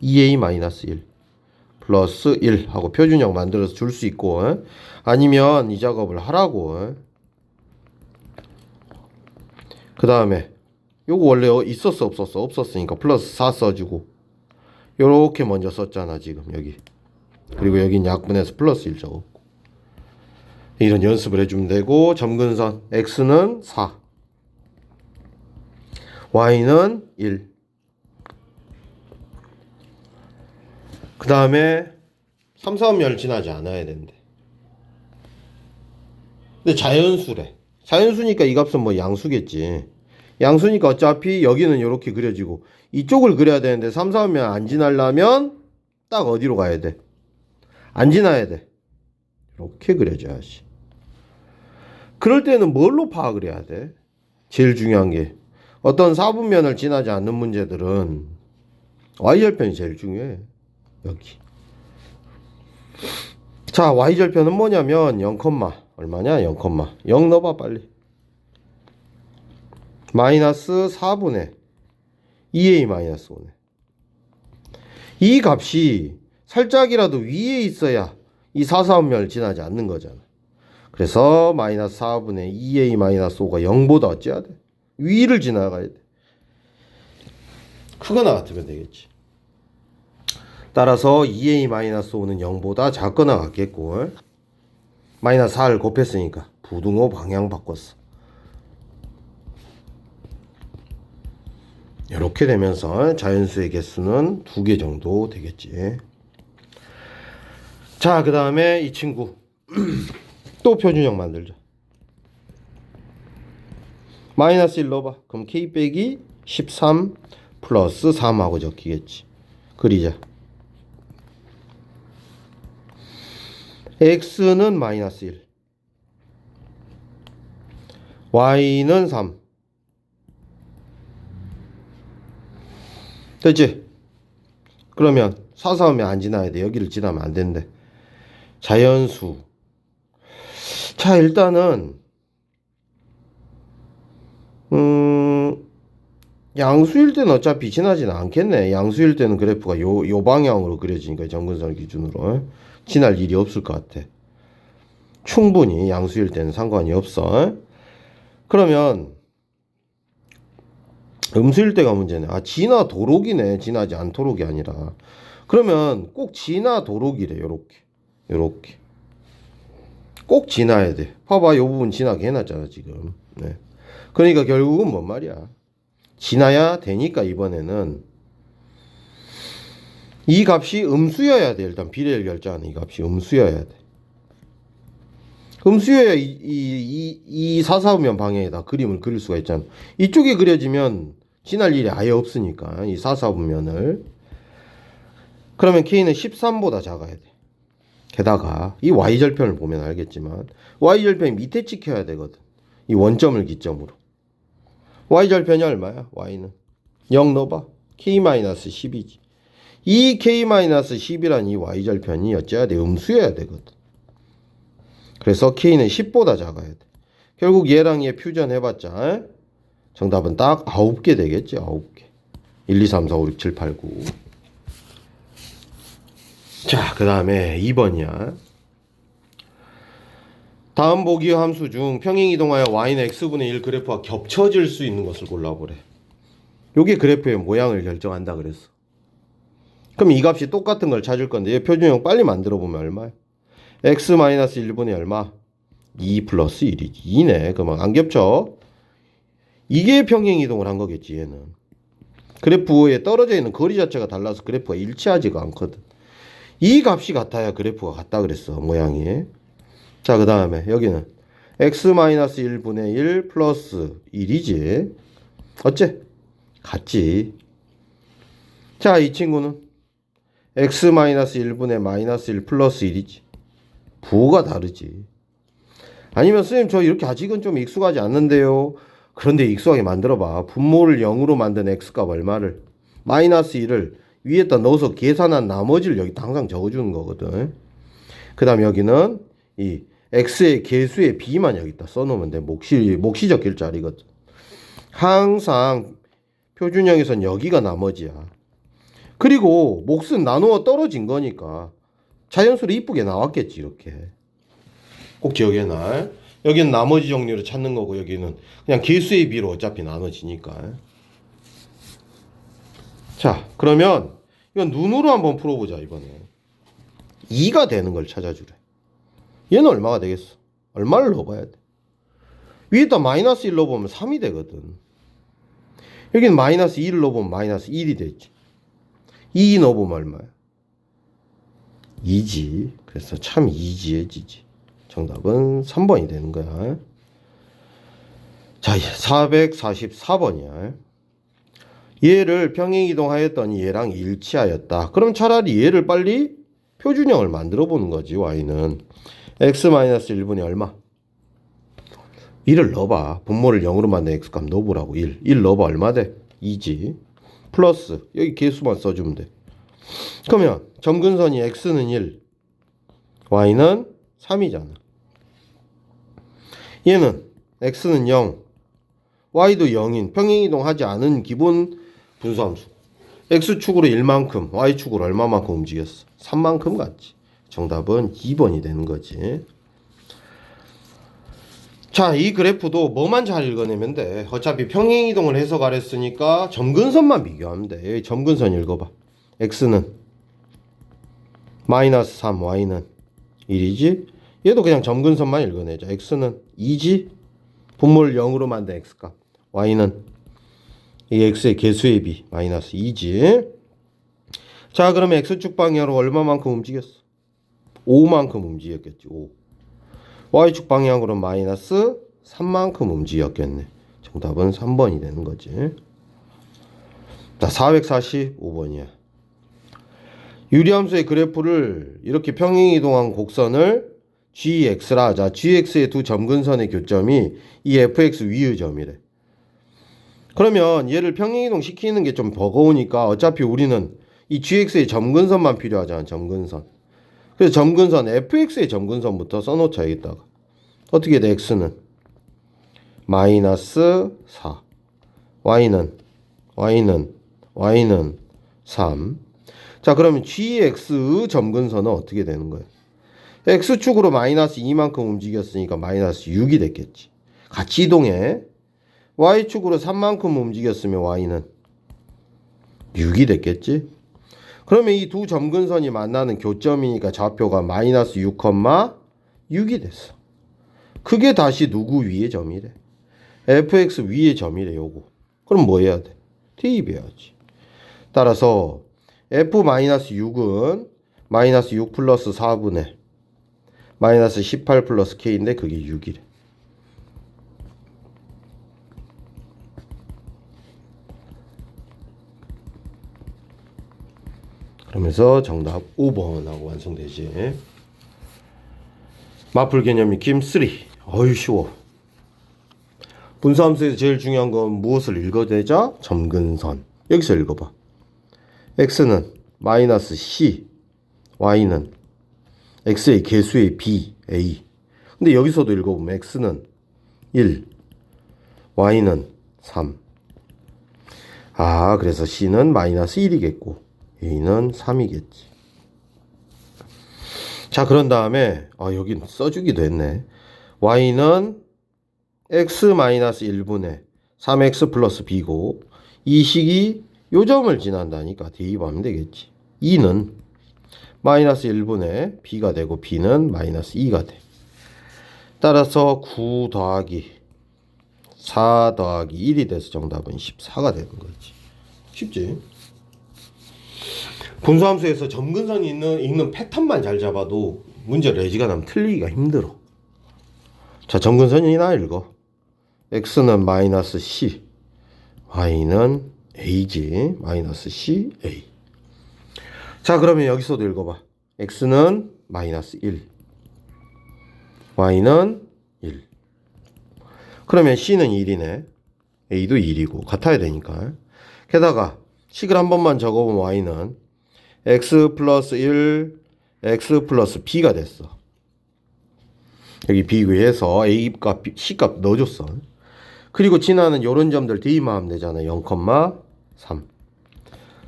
2a-1 플러스 1 하고 표준형 만들어서 줄 수 있고, 아니면 이 작업을 하라고. 그 다음에 요거 원래 있었어 없었어? 없었으니까 플러스 4 써주고, 요렇게 먼저 썼잖아 지금 여기. 그리고 여긴 약분해서 플러스 1 적었고. 이런 연습을 해주면 되고, 점근선 x는 4, y는 1. 그 다음에 3, 4음면을 지나지 않아야 된대. 근데 자연수래. 자연수니까 이 값은 뭐 양수겠지. 양수니까 어차피 여기는 이렇게 그려지고 이쪽을 그려야 되는데 3, 4음면 안 지나려면 딱 어디로 가야 돼? 안 지나야 돼. 이렇게 그려줘야지. 그럴 때는 뭘로 파악을 해야 돼? 제일 중요한 게, 어떤 사분면을 지나지 않는 문제들은 y절편이 제일 중요해. 여기. 자, y절편은 뭐냐면 0, 얼마냐? 0, 0 넣어봐 빨리. 마이너스 4분의 2a-5네. 이 값이 살짝이라도 위에 있어야 이 4, 4분면을 지나지 않는 거잖아. 그래서 마이너스 4분의 2a-5가 0보다 어찌해야 돼? 위를 지나가야 돼. 크거나 같으면 되겠지. 따라서 2a-5는 0보다 작거나 같겠고, 마이너스 4를 곱했으니까 부등호 방향 바꿨어. 이렇게 되면서 자연수의 개수는 2개 정도 되겠지. 자, 그 다음에 이 친구 또 표준형 만들자. 마이너스 1 넣어봐. 그럼 k 빼기 13 플러스 3하고 적히겠지. 그리자. x는 마이너스 1, y는 3. 됐지? 그러면 4, 4음면 안 지나야 돼. 여기를 지나면 안 된대. 자연수. 자, 일단은 양수일 때는 어차피 지나지는 않겠네. 양수일 때는 그래프가 요 방향으로 그려지니까 점근선 기준으로 지날 일이 없을 것 같아. 충분히 양수일 때는 상관이 없어. 그러면 음수일 때가 문제네. 아, 지나도록이네. 지나지 않도록이 아니라. 그러면 꼭 지나도록이래. 요렇게 꼭 지나야 돼. 봐봐, 요 부분 지나게 해놨잖아 지금. 네. 그러니까 결국은 뭔 말이야, 지나야 되니까 이번에는 이 값이 음수여야 돼. 일단 비례를 결정하는 이 값이 음수여야 돼. 음수여야 이 4, 4음면 방향에다 그림을 그릴 수가 있잖아. 이쪽에 그려지면 지날 일이 아예 없으니까 이 4, 4분면을. 그러면 k는 13보다 작아야 돼. 게다가 이 y절편을 보면 알겠지만 y절편이 밑에 찍혀야 되거든. 이 원점을 기점으로. y절편이 얼마야? y는 0 넣어봐. k-10이지. 이 k-10이란 이 y절편이 어째야 돼? 음수여야 되거든. 그래서 k는 10보다 작아야 돼. 결국 얘랑 얘 퓨전 해봤자 정답은 딱 9개 되겠지. 9개. 1, 2, 3, 4, 5, 6, 7, 8, 9. 자, 그 다음에 2번이야. 다음 보기 함수 중 평행이동하여 y는 x분의 1 그래프와 겹쳐질 수 있는 것을 골라보래. 요게 그래프의 모양을 결정한다 그랬어. 그럼 이 값이 똑같은 걸 찾을 건데 얘 표준형 빨리 만들어 보면 얼마야? x-1분의 얼마? 2 플러스 1이지. 2네. 그러면 안 겹쳐. 이게 평행이동을 한 거겠지 얘는. 그래프에 떨어져 있는 거리 자체가 달라서 그래프가 일치하지가 않거든. 이 값이 같아야 그래프가 같다 그랬어, 모양이. 자, 그 다음에 여기는 x-1분의 1 플러스 1이지. 어째? 같지. 자, 이 친구는 x-1분의 마이너스 1 플러스 1이지. 부호가 다르지. 아니면 선생님 저 이렇게 아직은 좀 익숙하지 않는데요. 그런데 익숙하게 만들어봐. 분모를 0으로 만든 x값 얼마를? 마이너스 1을 위에다 넣어서 계산한 나머지를 여기다 항상 적어주는 거거든. 그 다음 여기는 이 x의 개수의 b만 여기다 써놓으면 돼. 몫이 적힐 자리거든. 항상 표준형에선 여기가 나머지야. 그리고 몫은 나누어 떨어진 거니까 자연수로 이쁘게 나왔겠지. 이렇게 꼭 기억해놔. 여기는 나머지 정리로 찾는 거고 여기는 그냥 개수의 비로 어차피 나눠지니까. 자, 그러면 이건 눈으로 한번 풀어보자. 이번에 2가 되는 걸 찾아주래. 얘는 얼마가 되겠어? 얼마를 넣어봐야 돼? 위에다 마이너스 1 넣어보면 3이 되거든. 여기는 마이너스 2를 넣어보면 마이너스 1이 되지. 2 넣어보면 얼마야? 2지. 그래서 참 이지해지지. 정답은 3번이 되는 거야. 자, 444번이야. 얘를 평행이동하였더니 얘랑 일치하였다. 그럼 차라리 얘를 빨리 표준형을 만들어 보는 거지. y는 x-1분의 얼마? 1을 넣어봐. 분모를 0으로 만든 x값 넣어보라고. 1 넣어봐. 얼마 돼? 2지. 플러스 여기 개수만 써주면 돼. 그러면 점근선이 x는 1, y는 3이잖아. 얘는 x는 0, y도 0인 평행이동하지 않은 기본 분수함수. x축으로 1만큼, y축으로 얼마만큼 움직였어? 3만큼 갔지. 정답은 2번이 되는 거지. 자, 이 그래프도 뭐만 잘 읽어내면 돼. 어차피 평행이동을 해서 가랬으니까 점근선만 비교하면 돼. 여기 점근선 읽어봐. x는 마이너스 3, y는 1이지. 얘도 그냥 점근선만 읽어내자. x는 2지. 분모를 0으로 만든 x값. y는 이 x의 개수의 비 마이너스 2지. 자, 그러면 x축 방향으로 얼마만큼 움직였어? 5만큼 움직였겠지. 5. y축 방향으로 마이너스 3만큼 움직였겠네. 정답은 3번이 되는 거지. 자, 445번이야. 유리함수의 그래프를 이렇게 평행이동한 곡선을 gx라 하자. gx의 두 점근선의 교점이 이 fx 위의 점이래. 그러면 얘를 평행이동 시키는 게 좀 버거우니까 어차피 우리는 이 gx의 점근선만 필요하잖아. 점근선. 그래서 점근선 fx의 점근선부터 써놓자. 여기다가 어떻게 돼? x는 마이너스 4, y는 3. 자, 그러면 gx의 점근선은 어떻게 되는 거야? x축으로 마이너스 2만큼 움직였으니까 마이너스 6이 됐겠지. 같이 이동해. y축으로 3만큼 움직였으면 y는 6이 됐겠지. 그러면 이 두 점근선이 만나는 교점이니까 좌표가 마이너스 6,6이 됐어. 그게 다시 누구 위의 점이래? fx 위의 점이래. 요거. 그럼 뭐 해야 돼? 대입해야지. 따라서 f-6은 마이너스 6 플러스 4분의 마이너스 18 플러스 k인데 그게 6이래. 그러면서 정답 5번하고 완성되지. 마풀 개념이 김 3. 어휴 쉬워. 분수함수에서 제일 중요한 건 무엇을 읽어내자? 점근선. 여기서 읽어봐. x는 마이너스 c, y는 x의 개수의 b, a. 근데 여기서도 읽어보면 x는 1, y는 3. 아, 그래서 c는 마이너스 1이겠고 a는 3이겠지. 자, 그런 다음에 여긴 써주기도 했네. y는 x-1분의 3x 플러스 b고 이 식이 요 점을 지난다니까 대입하면 되겠지. 2는 마이너스 1분의 b가 되고 b는 마이너스 2가 돼. 따라서 9 더하기 4 더하기 1이 돼서 정답은 14가 되는 거지. 쉽지? 분수함수에서 점근선이 읽는 패턴만 잘 잡아도 문제를 어지간하면 틀리기가 힘들어. 자, 점근선이나 읽어. x는 마이너스 c, y는 a지. 마이너스 c, a. 자, 그러면 여기서도 읽어봐. x는 마이너스 1, y는 1. 그러면 c는 1이네. a도 1이고 같아야 되니까. 게다가 식을 한 번만 적어보면 y는 x 플러스 1, x 플러스 b가 됐어. 여기 비교해서 a값, c값 넣어줬어. 그리고 지나는 요런 점들 대입하면 되잖아. 0, 3.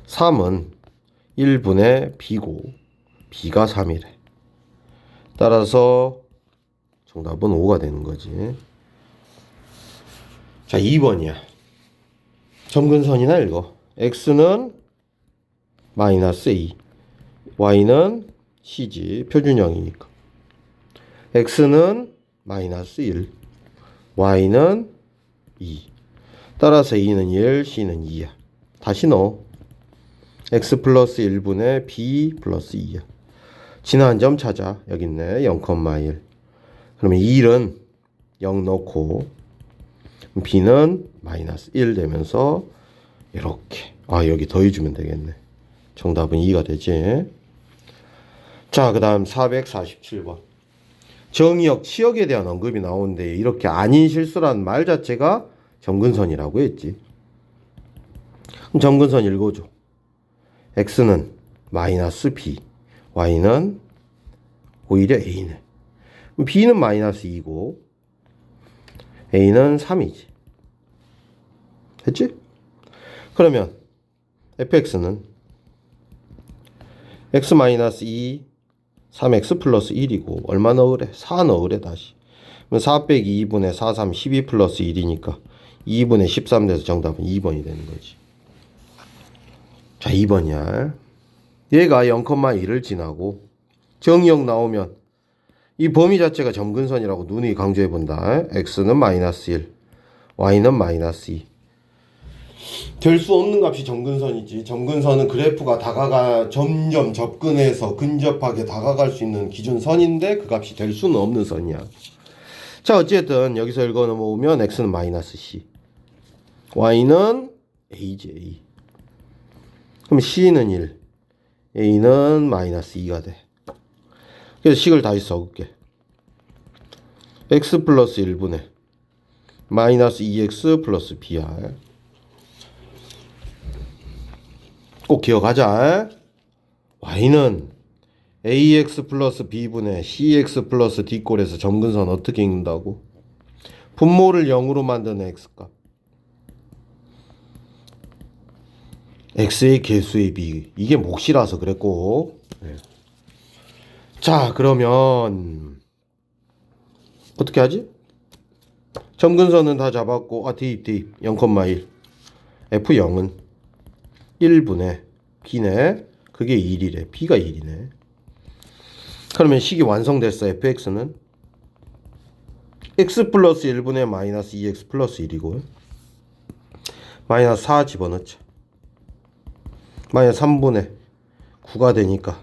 3은 1분의 b고 b가 3이래. 따라서 정답은 5가 되는 거지. 자, 2번이야. 점근선이나 읽어. x는 마이너스 a, y는 c지. 표준형이니까. x는 마이너스 1, y는 2. 따라서 a는 1, c는 2야. 다시 넣어. x 플러스 1분의 b 플러스 2야. 지나간 점 찾아. 여기 있네. 0,1. 그러면 1은 0 넣고 b는 마이너스 1 되면서 이렇게. 여기 더해주면 되겠네. 정답은 2가 되지. 자, 그 다음 447번. 정의역, 치역에 대한 언급이 나오는데 이렇게 아닌 실수란 말 자체가 점근선이라고 했지. 그럼 점근선 읽어줘. x는 마이너스 b, y는 오히려 a네. b는 마이너스 2고 a는 3이지. 됐지? 그러면 fx는 x 마이너스 2, 3x 플러스 1이고 얼마 넣으래? 4 넣으래 다시. 그럼 4 빼기 2분의 4, 3, 12 플러스 1이니까 2분의 13 돼서 정답은 2번이 되는 거지. 자, 2번이야. 얘가 0,1을 지나고 정의역 나오면 이 범위 자체가 점근선이라고 누누이 강조해 본다. x는 마이너스 1, y는 마이너스 2. 될 수 없는 값이 점근선이지. 점근선은 그래프가 점점 접근해서 근접하게 다가갈 수 있는 기준선인데 그 값이 될 수는 없는 선이야. 자, 어쨌든 여기서 읽어 넘어오면 x는 마이너스 c, y는 a지, a. 그럼 c는 1, a는 마이너스 2가 돼. 그래서 식을 다시 써볼게. x 플러스 1분의 마이너스 2x 플러스 br. 꼭 기억하자. y는 ax 플러스 b분의 cx 플러스 d꼴에서 점근선 어떻게 읽는다고? 분모를 0으로 만드는 x값. x의 개수의 b. 이게 몫이라서 그랬고. 네. 자, 그러면 어떻게 하지? 점근선은 다 잡았고 대입 0,1. f0은 1분의 b네. 그게 1이래. b가 1이네. 그러면 식이 완성됐어. fx는 x 플러스 1분의 마이너스 2x 플러스 1이고 마이너스 4 집어넣자. 마이너스 3분의 9가 되니까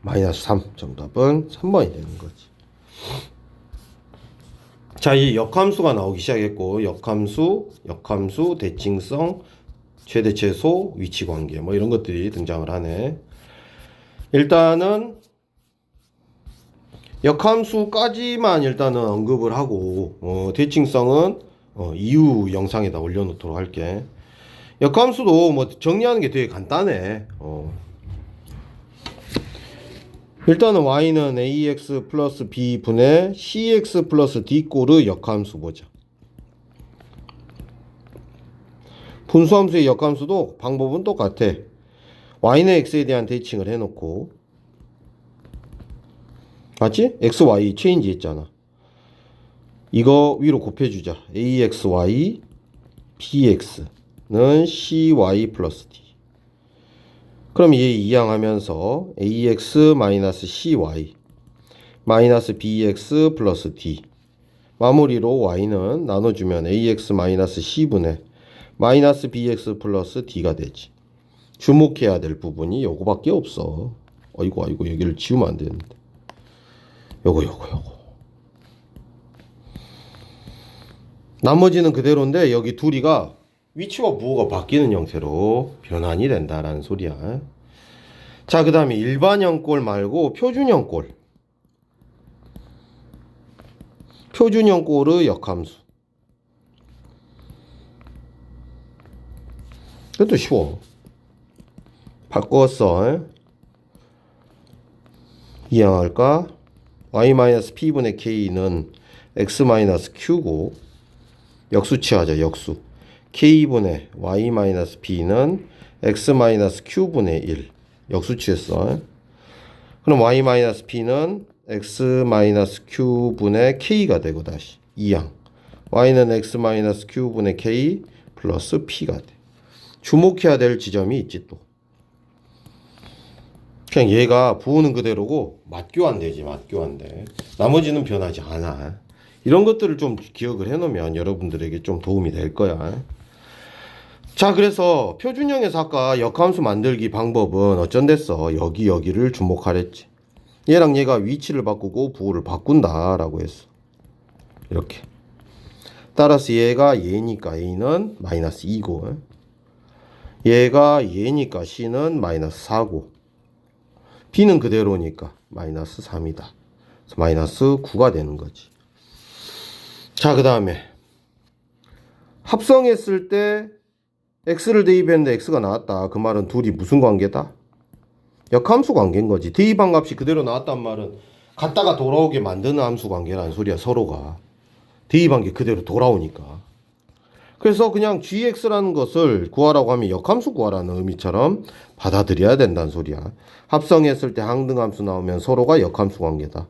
마이너스 3. 정답은 3번이 되는 거지. 자, 이 역함수가 나오기 시작했고 역함수, 대칭성, 최대 최소, 위치 관계 뭐 이런 것들이 등장을 하네. 일단은 역함수까지만 일단은 언급을 하고 대칭성은 이후 영상에다 올려놓도록 할게. 역함수도 뭐 정리하는 게 되게 간단해. 일단은 y는 ax 플러스 b 분의 cx 플러스 d꼴의 역함수 보자. 분수함수의 역함수도 방법은 똑같아. y는 x에 대한 대칭을 해놓고 맞지? x, y 체인지 했잖아. 이거 위로 곱해주자. axy bx는 cy 플러스 d. 그럼 얘 이항하면서 ax 마이너스 cy 마이너스 bx 플러스 d. 마무리로 y는 나눠주면 ax 마이너스 c분의 마이너스 bx 플러스 d가 되지. 주목해야 될 부분이 요거밖에 없어. 아이고 여기를 지우면 안 되는데. 요거. 나머지는 그대로인데 여기 둘이가 위치와 부호가 바뀌는 형태로 변환이 된다라는 소리야. 자, 그 다음에 일반형 꼴 말고 표준형 꼴. 표준형 꼴의 역함수. 이것도 쉬워. 바꿨어. 이항할까? y-p분의 k는 x-q고 역수 취하자. 역수. k분의 y-b는 x-q분의 1 역수치했어. 그럼 y-p는 x-q분의 k가 되고 다시 2항 y는 x-q분의 k 플러스 p가 돼. 주목해야 될 지점이 있지 또. 그냥 얘가 부호는 그대로고 맞교환되지. 맞교환돼. 나머지는 변하지 않아. 이런 것들을 좀 기억을 해놓으면 여러분들에게 좀 도움이 될 거야. 자, 그래서 표준형에서 아까 역함수 만들기 방법은 어쩐댔어? 여기를 주목하랬지. 얘랑 얘가 위치를 바꾸고 부호를 바꾼다 라고 했어. 이렇게. 따라서 얘가 얘니까 a는 마이너스 2고, 얘가 얘니까 c는 마이너스 4고, b는 그대로니까 마이너스 3이다. 그래서 마이너스 9가 되는 거지. 자, 그 다음에 합성했을 때 x를 대입했는데 x가 나왔다. 그 말은 둘이 무슨 관계다? 역함수 관계인 거지. 대입한 값이 그대로 나왔단 말은 갔다가 돌아오게 만드는 함수 관계라는 소리야. 서로가 대입한 게 그대로 돌아오니까. 그래서 그냥 gx라는 것을 구하라고 하면 역함수 구하라는 의미처럼 받아들여야 된다는 소리야. 합성했을 때 항등함수 나오면 서로가 역함수 관계다.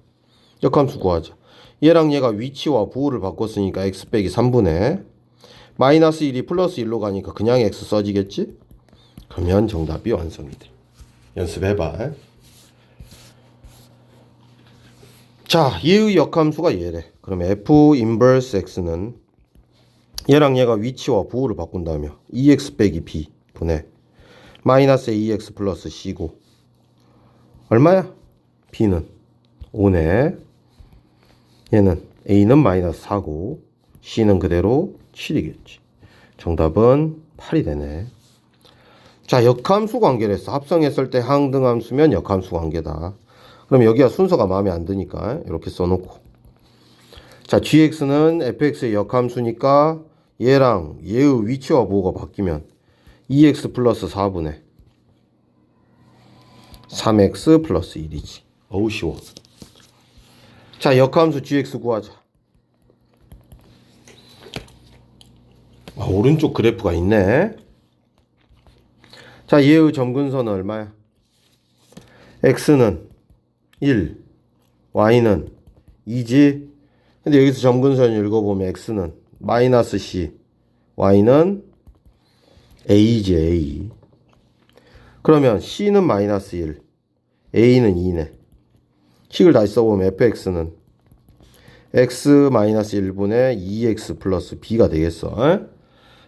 역함수 구하자. 얘랑 얘가 위치와 부호를 바꿨으니까 x 빼기 3분의 마이너스 1이 플러스 1로 가니까 그냥 x 써지겠지? 그러면 정답이 완성이 돼. 연습해봐. 자, 얘의 역함수가 얘래. 그럼 f 인버스 x는 얘랑 얘가 위치와 부호를 바꾼다며 2x 빼기 b 분의 마이너스 ax 플러스 c고 얼마야? b는 5네. 얘는 a는 마이너스 4고 c는 그대로 7이겠지. 정답은 8이 되네. 자, 역함수 관계를 했어. 합성했을 때 항등함수면 역함수 관계다. 그럼 여기가 순서가 마음에 안 드니까 이렇게 써놓고, 자, gx는 fx의 역함수니까 얘랑 얘의 위치와 부호가 바뀌면 2x 플러스 4분의 3x 플러스 1이지. 어우 쉬워. 자, 역함수 gx 구하자. 오른쪽 그래프가 있네. 자, 얘의 점근선은 얼마야? x는 1, y는 2지. 근데 여기서 점근선 읽어보면 x는 마이너스 c, y는 a지, a. 그러면 c는 마이너스 1, a는 2네. 식을 다시 써보면 fx는 x 마이너스 1분의 2x 플러스 b가 되겠어.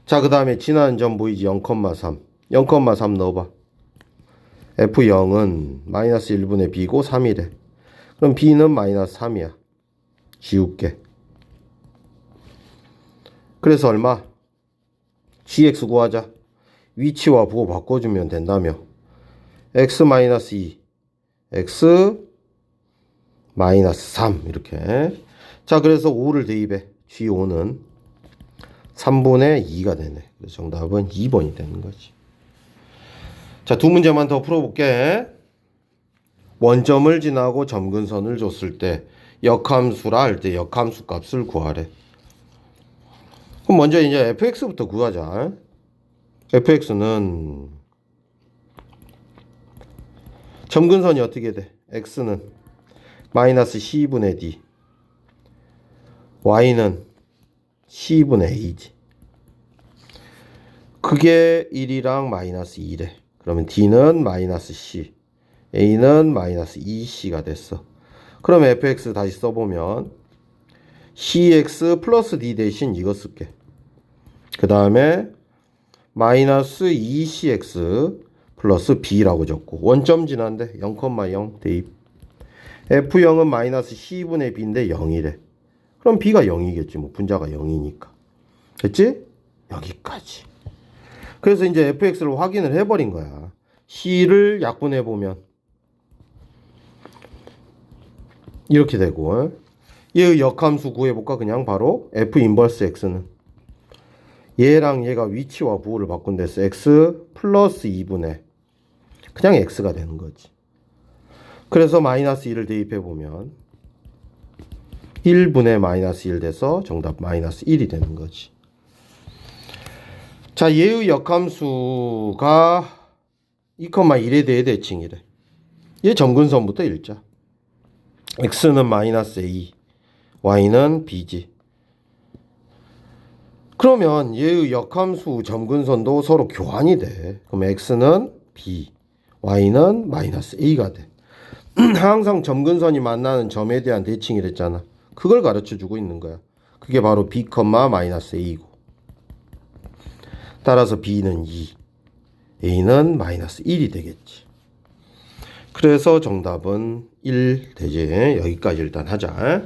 자, 그 다음에 지나는 점 보이지? 0,3. 0,3 넣어봐. f0은 마이너스 1분의 b고 3이래. 그럼 b는 마이너스 3이야. 지울게. 그래서 얼마? gx 구하자. 위치와 부호 바꿔주면 된다며. x 마이너스 2, x 마이너스 3 이렇게. 자, 그래서 5를 대입해. g5는 3분의 2가 되네. 그래서 정답은 2번이 되는 거지. 자, 두 문제만 더 풀어볼게. 원점을 지나고 점근선을 줬을 때 역함수라 할 때 역함수 값을 구하래. 그럼 먼저 이제 fx부터 구하자. fx는 점근선이 어떻게 돼? x는 마이너스 c분의 d, y는 c분의 a지. 그게 1이랑 마이너스 2래. 그러면 d는 마이너스 c, a는 마이너스 2c가 됐어. 그럼 fx 다시 써보면 cx 플러스 d 대신 이거 쓸게. 그 다음에 마이너스 2cx 플러스 b라고 적고 원점 지난데 0,0 대입. f0은 마이너스 c분의 b인데 0이래. 그럼 b가 0이겠지. 뭐 분자가 0이니까. 됐지? 여기까지. 그래서 이제 fx를 확인을 해버린 거야. c를 약분해보면 이렇게 되고, 얘의 역함수 구해볼까? 그냥 바로 f 인버스 x는 얘랑 얘가 위치와 부호를 바꾼 데서 x 플러스 2분의 그냥 x가 되는 거지. 그래서 마이너스 1을 대입해보면 1분의 마이너스 1 돼서 정답 마이너스 1이 되는 거지. 자, 얘의 역함수가 2,1에 대해 대칭이래. 얘 점근선부터 읽자. x는 마이너스 a, y는 b지. 그러면 얘의 역함수 점근선도 서로 교환이 돼. 그럼 x는 b, y는 마이너스 a가 돼. 항상 점근선이 만나는 점에 대한 대칭이랬잖아. 그걸 가르쳐주고 있는 거야. 그게 바로 b, 마이너스 a고. 따라서 b는 2, a는 마이너스 1이 되겠지. 그래서 정답은 1 되지. 여기까지 일단 하자.